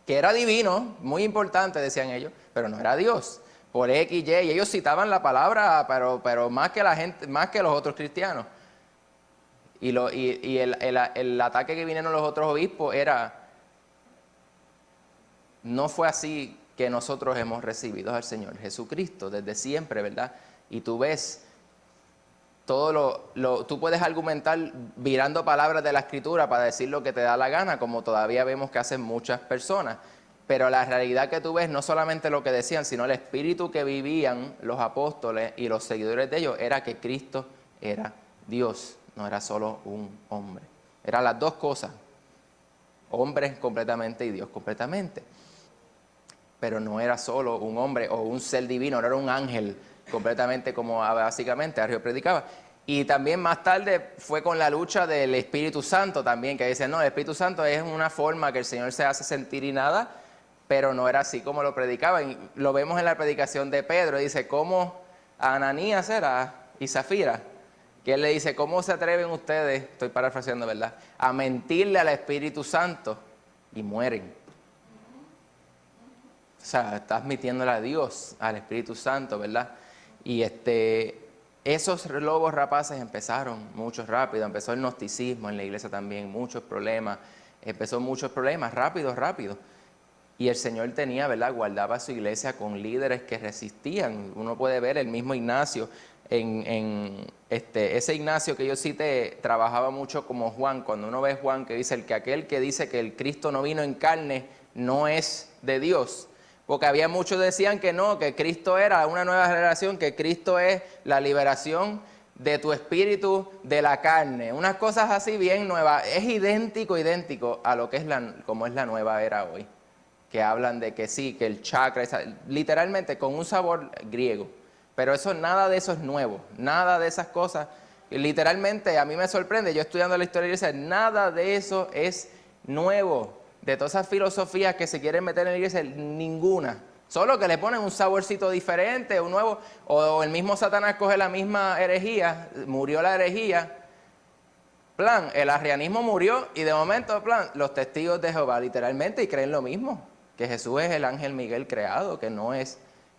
Que era divino, muy importante, decían ellos, pero no era Dios. Por X, Y, ellos citaban la palabra, pero más que la gente, más que los otros cristianos. Y el ataque que vinieron los otros obispos no fue así que nosotros hemos recibido al Señor Jesucristo desde siempre, ¿verdad? Y tú ves tú puedes argumentar virando palabras de la Escritura para decir lo que te da la gana, como todavía vemos que hacen muchas personas. Pero la realidad que tú ves, no solamente lo que decían, sino el espíritu que vivían los apóstoles y los seguidores de ellos, era que Cristo era Dios, no era solo un hombre. Eran las dos cosas, hombre completamente y Dios completamente. Pero no era solo un hombre o un ser divino, no era un ángel completamente como básicamente Arrio predicaba. Y también más tarde fue con la lucha del Espíritu Santo también, que dicen, no, el Espíritu Santo es una forma que el Señor se hace sentir y nada, pero no era así como lo predicaba. Y lo vemos en la predicación de Pedro, dice, ¿cómo a Ananías y Zafira, que él le dice, ¿cómo se atreven ustedes, estoy parafraseando, ¿verdad?, a mentirle al Espíritu Santo? Y mueren. O sea, estás mintiéndole a Dios, al Espíritu Santo, ¿verdad? Y esos lobos rapaces empezaron mucho rápido. Empezó el gnosticismo en la iglesia también, muchos problemas. Empezó muchos problemas, rápido. Y el Señor tenía, ¿verdad?, guardaba su iglesia con líderes que resistían. Uno puede ver el mismo Ignacio, ese Ignacio que yo cité, trabajaba mucho como Juan. Cuando uno ve Juan que dice, aquel que dice que el Cristo no vino en carne, no es de Dios. Porque había muchos que decían que no, que Cristo era una nueva generación, que Cristo es la liberación de tu espíritu de la carne. Unas cosas así bien nuevas. Es idéntico a lo que es como es la nueva era hoy. Que hablan de que sí, que el chakra, literalmente con un sabor griego. Pero nada de eso es nuevo. Nada de esas cosas. Literalmente a mí me sorprende, yo estudiando la historia de la iglesia, nada de eso es nuevo. De todas esas filosofías que se quieren meter en la iglesia, ninguna. Solo que le ponen un saborcito diferente, un nuevo, o el mismo Satanás coge la misma herejía, murió la herejía, el arrianismo murió y de momento, los testigos de Jehová literalmente y creen lo mismo, que Jesús es el ángel Miguel creado, que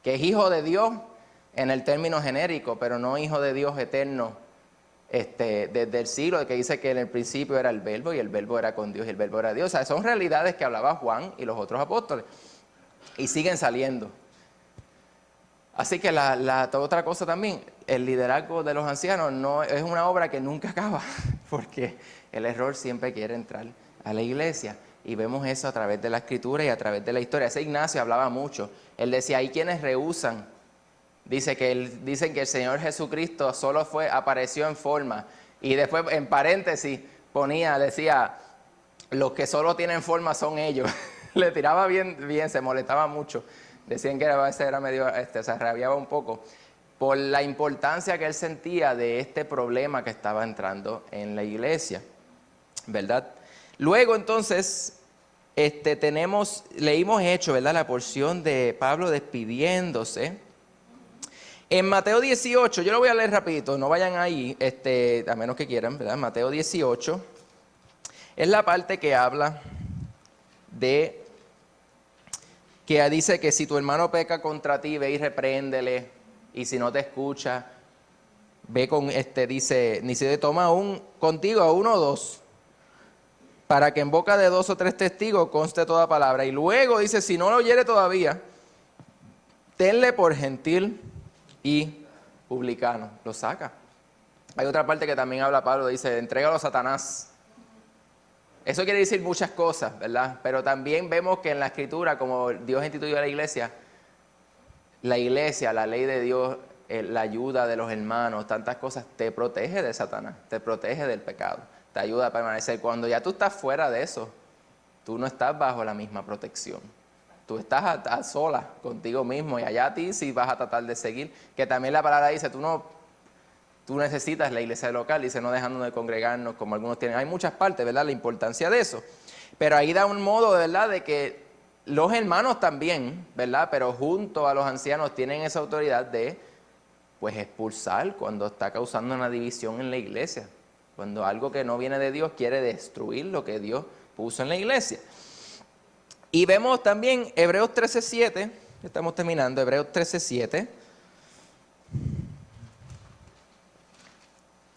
es hijo de Dios en el término genérico, pero no hijo de Dios eterno. Desde el siglo, que dice que en el principio era el verbo y el verbo era con Dios y el verbo era Dios. O sea, son realidades que hablaba Juan y los otros apóstoles y siguen saliendo. Así que otra cosa también, el liderazgo de los ancianos no es una obra que nunca acaba, porque el error siempre quiere entrar a la iglesia. Y vemos eso a través de la escritura y a través de la historia. Ese Ignacio hablaba mucho. Él decía, hay quienes rehúsan. Dicen que el Señor Jesucristo solo apareció en forma. Y después, en paréntesis, decía, los que solo tienen forma son ellos. Le tiraba bien, se molestaba mucho. Decían que a veces era medio, se rabiaba un poco. Por la importancia que él sentía de este problema que estaba entrando en la iglesia. ¿Verdad? Luego, entonces, leímos Hechos, ¿verdad? La porción de Pablo despidiéndose. En Mateo 18, yo lo voy a leer rapidito, no vayan ahí, a menos que quieran, ¿verdad? Mateo 18 es la parte que habla de que dice que si tu hermano peca contra ti, ve y repréndele, y si no te escucha, ve con dice, ni se toma contigo a uno o dos, para que en boca de 2 o 3 testigos conste toda palabra. Y luego dice, si no lo oyere todavía, tenle por gentil y publicano, lo saca. Hay otra parte que también habla Pablo, dice, entrégalo a Satanás. Eso quiere decir muchas cosas, ¿verdad? Pero también vemos que en la Escritura, como Dios instituyó a la iglesia, la ley de Dios, la ayuda de los hermanos, tantas cosas, te protege de Satanás, te protege del pecado, te ayuda a permanecer. Cuando ya tú estás fuera de eso, tú no estás bajo la misma protección. Tú estás a solas contigo mismo y allá a ti sí vas a tratar de seguir. Que también la palabra dice, tú necesitas la iglesia local, dice, no dejando de congregarnos como algunos tienen. Hay muchas partes, ¿verdad? La importancia de eso. Pero ahí da un modo, ¿verdad?, de que los hermanos también, ¿verdad?, pero junto a los ancianos tienen esa autoridad de, pues, expulsar cuando está causando una división en la iglesia. Cuando algo que no viene de Dios quiere destruir lo que Dios puso en la iglesia. Y vemos también Hebreos 13:7, estamos terminando, Hebreos 13:7.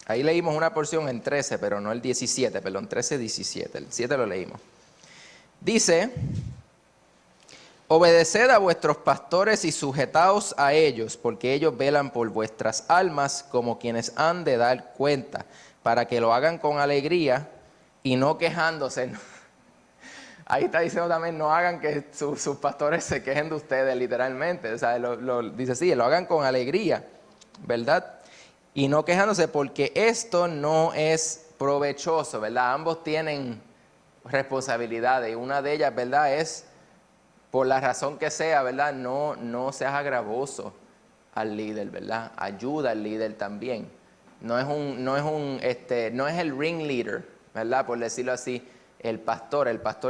Ahí leímos una porción en 13, pero no el 17, perdón, 13:17, el 7 lo leímos. Dice, obedeced a vuestros pastores y sujetaos a ellos, porque ellos velan por vuestras almas como quienes han de dar cuenta, para que lo hagan con alegría y no quejándose. Ahí está diciendo también, no hagan que sus pastores se quejen de ustedes, literalmente. O sea, dice así, lo hagan con alegría, ¿verdad? Y no quejándose, porque esto no es provechoso, ¿verdad? Ambos tienen responsabilidades y una de ellas, ¿verdad?, es, por la razón que sea, ¿verdad?, no seas agravoso al líder, ¿verdad? Ayuda al líder también. No es el ringleader, ¿verdad?, por decirlo así. El pastor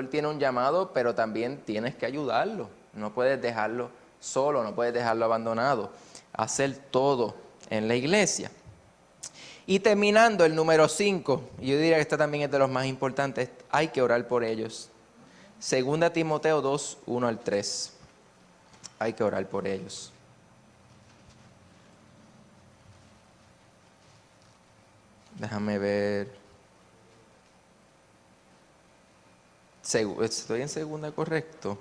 tiene un llamado, pero también tienes que ayudarlo. No puedes dejarlo solo, no puedes dejarlo abandonado. hacer todo en la iglesia. Y terminando el número 5, yo diría que este también es de los más importantes, hay que orar por ellos. 2 Timoteo 2, 1 al 3. Hay que orar por ellos. Déjame ver. ¿Estoy en segunda correcto?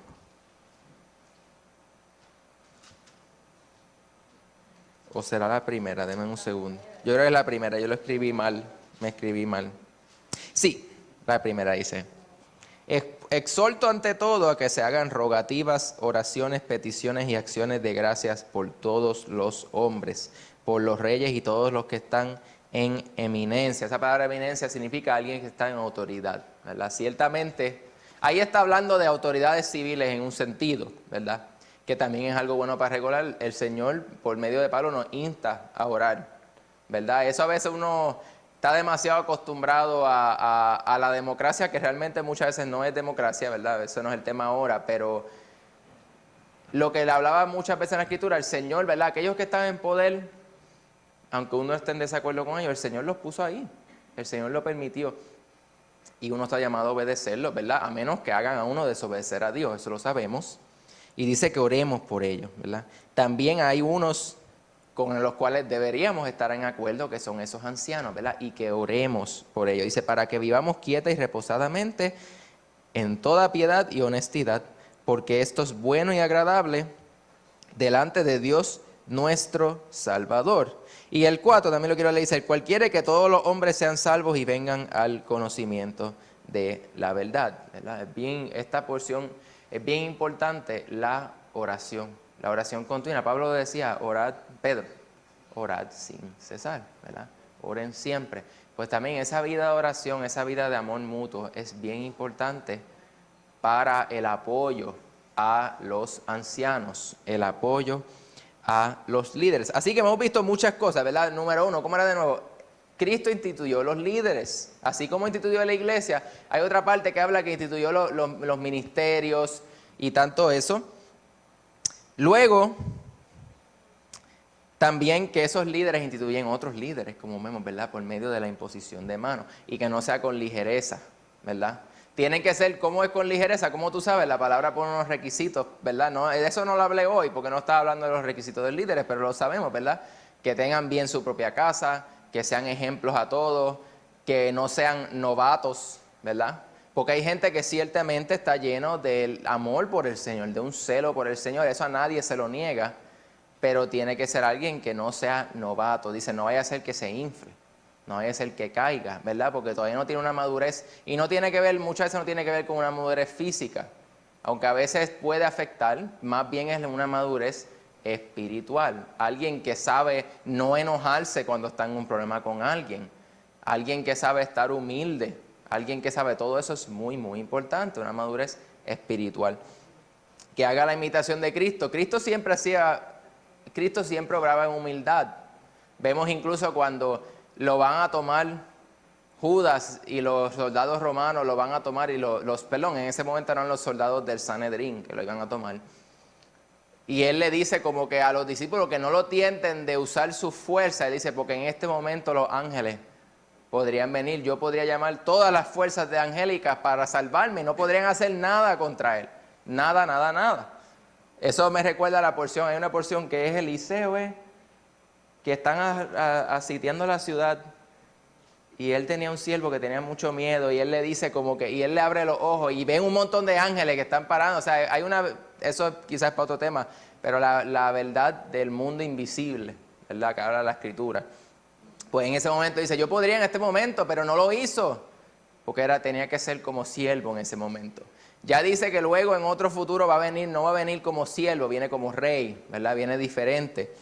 ¿O será la primera? Deme un segundo. Yo creo que es la primera, yo lo escribí mal, me escribí mal. Sí, la primera dice: exhorto ante todo a que se hagan rogativas, oraciones, peticiones y acciones de gracias por todos los hombres, por los reyes y todos los que están en eminencia. Esa palabra eminencia significa alguien que está en autoridad, ¿verdad? Ciertamente, ahí está hablando de autoridades civiles en un sentido, ¿verdad? Que también es algo bueno para regular. El Señor, por medio de Pablo, nos insta a orar, ¿verdad? Eso a veces uno está demasiado acostumbrado a la democracia, que realmente muchas veces no es democracia, ¿verdad? Eso no es el tema ahora, pero lo que le hablaba muchas veces en la Escritura, el Señor, ¿verdad? Aquellos que están en poder, aunque uno esté en desacuerdo con ellos, el Señor los puso ahí, el Señor lo permitió. Y uno está llamado a obedecerlos, ¿verdad? A menos que hagan a uno desobedecer a Dios, eso lo sabemos. Y dice que oremos por ellos, ¿verdad? También hay unos con los cuales deberíamos estar en acuerdo, que son esos ancianos, ¿verdad? Y que oremos por ellos. Dice, para que vivamos quieta y reposadamente en toda piedad y honestidad, porque esto es bueno y agradable delante de Dios nuestro Salvador. Y el 4 también lo quiero leer, dice, el cual quiere que todos los hombres sean salvos y vengan al conocimiento de la verdad, ¿verdad? Esta porción es bien importante, la oración continua. Pablo decía, orad, Pedro, orad sin cesar, ¿verdad? Oren siempre. Pues también esa vida de oración, esa vida de amor mutuo es bien importante para el apoyo a los ancianos, el apoyo a los líderes. Así que hemos visto muchas cosas, ¿verdad? Número 1, ¿cómo era de nuevo? Cristo instituyó los líderes, así como instituyó la iglesia. Hay otra parte que habla que instituyó los ministerios y tanto eso. Luego, también que esos líderes instituyen otros líderes, como vemos, ¿verdad? Por medio de la imposición de manos y que no sea con ligereza, ¿verdad? Tienen que ser, ¿cómo es con ligereza? Como tú sabes, la palabra pone unos requisitos, ¿verdad? No, de eso no lo hablé hoy porque no estaba hablando de los requisitos de los líderes, pero lo sabemos, ¿verdad? Que tengan bien su propia casa, que sean ejemplos a todos, que no sean novatos, ¿verdad? Porque hay gente que ciertamente está lleno del amor por el Señor, de un celo por el Señor, eso a nadie se lo niega, pero tiene que ser alguien que no sea novato. Dice, no vaya a ser que se infle, no vaya a ser que caiga, ¿verdad? Porque todavía no tiene una madurez y no tiene que ver, muchas veces no tiene que ver con una madurez física, aunque a veces puede afectar, más bien es una madurez espiritual. Alguien que sabe no enojarse cuando está en un problema con alguien, alguien que sabe estar humilde, alguien que sabe todo eso es muy, muy importante, una madurez espiritual. Que haga la imitación de Cristo. Cristo siempre obraba en humildad. Vemos incluso cuando lo van a tomar Judas y los soldados romanos lo van a tomar y en ese momento eran los soldados del Sanedrín que lo iban a tomar. Y él le dice como que a los discípulos que no lo tienten de usar su fuerza, él dice, porque en este momento los ángeles podrían venir, yo podría llamar todas las fuerzas de angélicas para salvarme, no podrían hacer nada contra él, nada, nada, nada. Eso me recuerda a la porción, hay una porción que es Eliseo, que están asitiando la ciudad y él tenía un siervo que tenía mucho miedo y él le dice como que, y él le abre los ojos y ven un montón de ángeles que están parando, o sea, eso quizás es para otro tema, pero la verdad del mundo invisible, ¿verdad? Que habla la Escritura. Pues en ese momento dice, yo podría en este momento, pero no lo hizo, porque tenía que ser como siervo en ese momento. Ya dice que luego en otro futuro va a venir, no va a venir como siervo, viene como rey, ¿verdad? Viene diferente.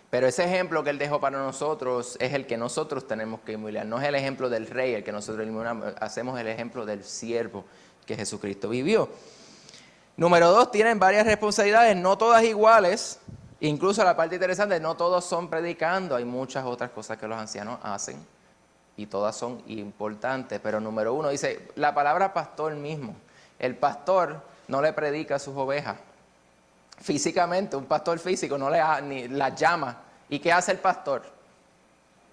Pero ese ejemplo que él dejó para nosotros es el que nosotros tenemos que emular. No es el ejemplo del rey, el que nosotros hacemos el ejemplo del siervo que Jesucristo vivió. Número 2, tienen varias responsabilidades, no todas iguales. Incluso la parte interesante, no todos son predicando. Hay muchas otras cosas que los ancianos hacen y todas son importantes. Pero número 1 dice, la palabra pastor mismo. El pastor no le predica a sus ovejas. físicamente, un pastor físico no le ni las llama. ¿Y qué hace el pastor?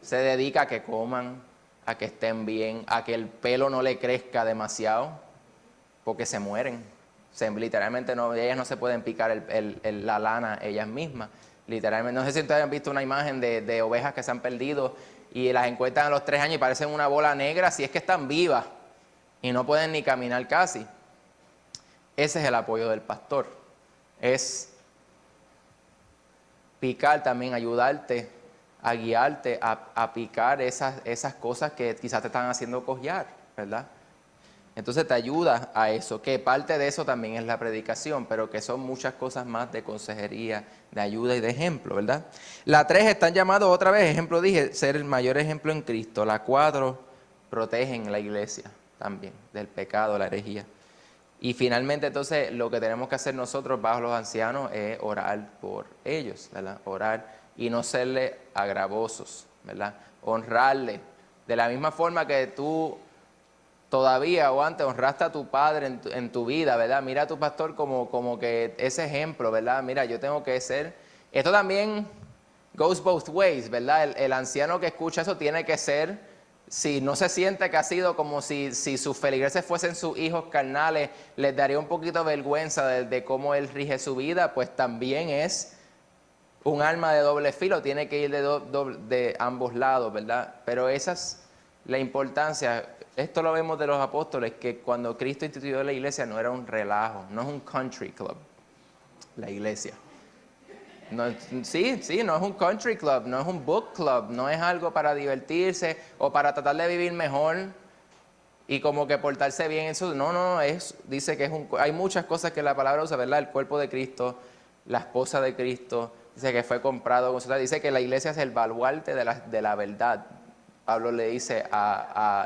Se dedica a que coman, a que estén bien, a que el pelo no le crezca demasiado, porque se mueren. Literalmente ellas no se pueden picar la lana ellas mismas. Literalmente, no sé si ustedes han visto una imagen de ovejas que se han perdido y las encuentran a los 3 años y parecen una bola negra, si es que están vivas y no pueden ni caminar casi. Ese es el apoyo del pastor. Es picar también, ayudarte a guiarte, a picar esas cosas que quizás te están haciendo cojear, ¿verdad? Entonces te ayuda a eso, que parte de eso también es la predicación, pero que son muchas cosas más de consejería, de ayuda y de ejemplo, ¿verdad? La 3 están llamados otra vez, ejemplo dije, ser el mayor ejemplo en Cristo. La 4, protegen la iglesia también del pecado, la herejía. Y finalmente entonces lo que tenemos que hacer nosotros bajo los ancianos es orar por ellos, ¿verdad? Orar y no serle agravosos, ¿verdad? Honrarle. De la misma forma que tú todavía o antes honraste a tu padre en tu vida, ¿verdad? Mira a tu pastor como que ese ejemplo, ¿verdad? Mira, yo tengo que ser... Esto también goes both ways, ¿verdad? El anciano que escucha eso tiene que ser, si no se siente que ha sido como si sus feligreses fuesen sus hijos carnales, les daría un poquito vergüenza de cómo él rige su vida, pues también es un arma de doble filo, tiene que ir de ambos lados, ¿verdad? Pero esa es la importancia. Esto lo vemos de los apóstoles, que cuando Cristo instituyó la iglesia no era un relajo, no es un country club, la iglesia. No, sí, no es un country club, no es un book club, no es algo para divertirse o para tratar de vivir mejor y como que portarse bien. Eso no, dice que hay muchas cosas que la palabra usa, ¿verdad? El cuerpo de Cristo, la esposa de Cristo, dice que fue comprado con su... Dice que la iglesia es el baluarte de la verdad. Pablo le dice,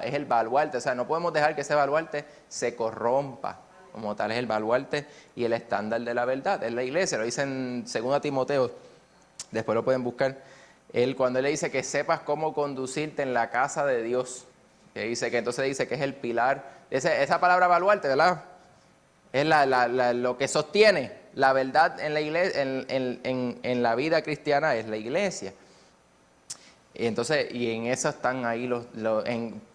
es el baluarte, o sea, no podemos dejar que ese baluarte se corrompa. Como tal es el baluarte y el estándar de la verdad, es la iglesia, lo dice en 2 Timoteo, después lo pueden buscar, cuando él le dice que sepas cómo conducirte en la casa de Dios, que entonces dice que es el pilar, esa palabra baluarte, ¿verdad? Es lo que sostiene la verdad en la iglesia, en la vida cristiana es la iglesia. Y entonces, y en eso están ahí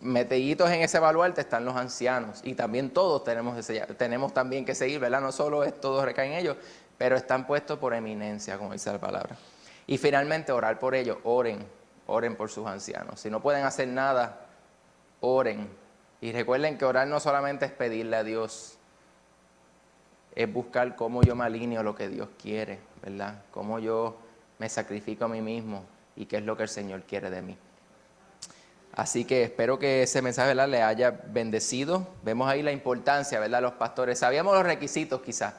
metiditos en ese baluarte están los ancianos. Y también todos tenemos también que seguir, ¿verdad? No solo todos recaen en ellos, pero están puestos por eminencia, como dice la palabra. Y finalmente orar por ellos, oren por sus ancianos. Si no pueden hacer nada, oren. Y recuerden que orar no solamente es pedirle a Dios, es buscar cómo yo me alineo a lo que Dios quiere, ¿verdad? Cómo yo me sacrifico a mí mismo y qué es lo que el Señor quiere de mí. Así que espero que ese mensaje, ¿verdad?, le haya bendecido. Vemos ahí la importancia, ¿verdad?, de los pastores. Sabíamos los requisitos quizás.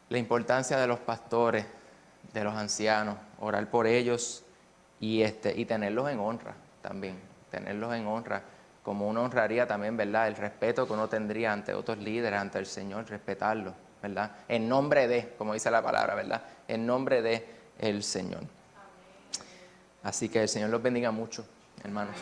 La importancia de los pastores, de los ancianos, orar por ellos y tenerlos en honra también. Tenerlos en honra, como uno honraría también, ¿verdad?, el respeto que uno tendría ante otros líderes, ante el Señor, respetarlos, ¿verdad? En nombre de, como dice la palabra, ¿verdad?, en nombre de el Señor. Así que el Señor los bendiga mucho, hermanos.